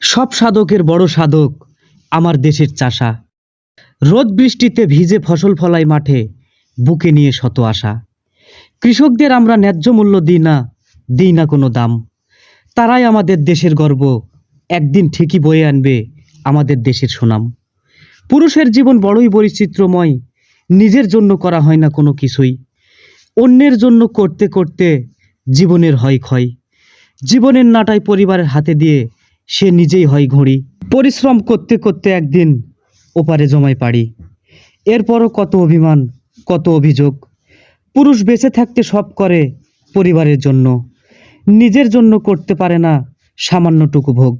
সব সাধকের বড় সাধক আমার দেশের চাষা। রোদ বৃষ্টিতে ভিজে ফসল ফলাই মাঠে, বুকে নিয়ে শত আশা। কৃষকদের আমরা ন্যায্য মূল্য দিই না কোনো দাম। তারাই আমাদের দেশের গর্ব, একদিন ঠিকই বয়ে আনবে আমাদের দেশের সুনাম। পুরুষের জীবন বড়ই বৈচিত্র্যময়, নিজের জন্য করা হয় না কোনো কিছুই। অন্যের জন্য করতে করতে জীবনের হয় ক্ষয়। জীবনের নাটাই পরিবারের হাতে দিয়ে সে নিজেই হয় ঘুড়ি। পরিশ্রম করতে করতে একদিন ওপারে জমায় পাড়ি। এরপরও কত অভিমান, কত অভিযোগ। পুরুষ বেঁচে থাকতে সব করে পরিবারের জন্য, নিজের জন্য করতে পারে না সামান্যটুকু ভোগ।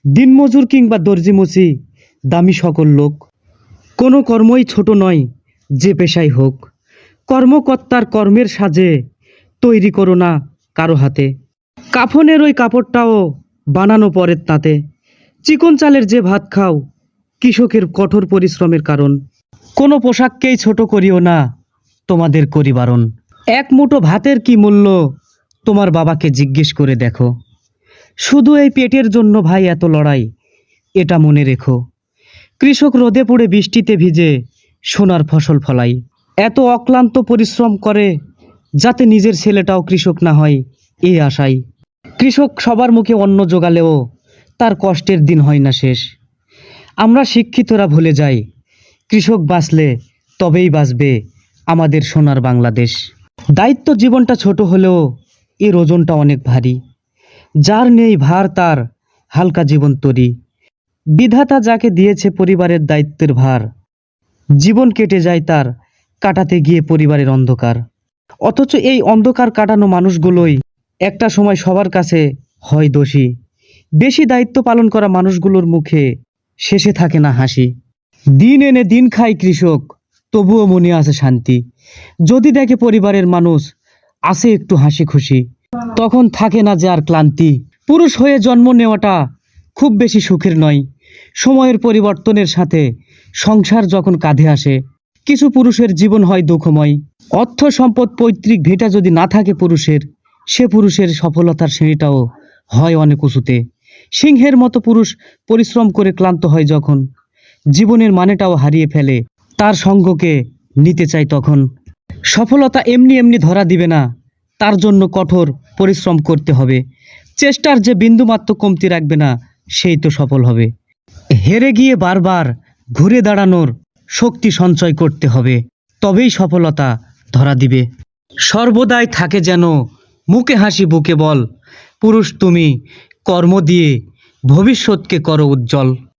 দিনমজুর কিংবা দর্জিমচি, দামি সকল লোক, কোনো কর্মই ছোট নয় যে পেশাই হোক। কর্মকর্তার কর্মের সাজে তৈরি করো না কারো হাতে। কাফনের ওই কাপড়টাও বানানো পরের তাঁতে। চিকন চালের যে ভাত খাও, কৃষকের কঠোর পরিশ্রমের কারণ। কোনো পোশাককেই ছোট করিও না, তোমাদের করি বারণ। এক মুঠো ভাতের কি মূল্য, তোমার বাবাকে জিজ্ঞেস করে দেখো। শুধু এই পেটের জন্য ভাই এত লড়াই, এটা মনে রেখো। কৃষক রোদে পড়ে বৃষ্টিতে ভিজে সোনার ফসল ফলাই। এত অক্লান্ত পরিশ্রম করে যাতে নিজের ছেলেটাও কৃষক না হয়, এই আশাই। কৃষক সবার মুখে অন্ন জোগালেও তার কষ্টের দিন হয় না শেষ। আমরা শিক্ষিতরা ভুলে যাই, কৃষক বাঁচলে তবেই বাঁচবে আমাদের সোনার বাংলাদেশ। দায়িত্ব জীবনটা ছোট হলেও এর ওজনটা অনেক ভারী। যার নেই ভার তার হালকা জীবন তরি। বিধাতা যাকে দিয়েছে পরিবারের দায়িত্বের ভার, জীবন কেটে যায় তার কাটাতে গিয়ে পরিবারের অন্ধকার। অথচ এই অন্ধকার কাটানো মানুষগুলোই একটা সময় সবার কাছে হয় দোষী। বেশি দায়িত্ব পালন করা মানুষগুলোর মুখে শেষে থাকে না হাসি। দিন এনে দিন খায় কৃষক, তবুও মনে আছে শান্তি। যদি দেখে পরিবারের মানুষ আছে একটু হাসি খুশি, তখন থাকে না যে আর ক্লান্তি। পুরুষ হয়ে জন্ম নেওয়াটা খুব বেশি সুখের নয়। সময়ের পরিবর্তনের সাথে সংসার যখন কাঁধে আসে, কিছু পুরুষের জীবন হয় দুঃখময়। অর্থ সম্পদ পৈতৃক ভিটা যদি না থাকে পুরুষের, সে পুরুষের সফলতার শ্রেণীটাও হয় অনেক উঁচুতে। সিংহের মতো পুরুষ পরিশ্রম করে ক্লান্ত হয় যখন, জীবনের মানেটাও হারিয়ে ফেলে, তার সঙ্গকে নিতে চায় তখন। সফলতা এমনি এমনি ধরা দিবে না, তার জন্য কঠোর পরিশ্রম করতে হবে। চেষ্টার যে বিন্দুমাত্র কমতি রাখবে না, সেই তো সফল হবে। হেরে গিয়ে বারবার ঘুরে দাঁড়ানোর শক্তি সঞ্চয় করতে হবে, তবেই সফলতা ধরা দিবে। সর্বদাই থাকে যেন মুখে হাসি বুকে বল, পুরুষ তুমি কর্ম দিয়ে ভবিষ্যৎকে করো উজ্জ্বল।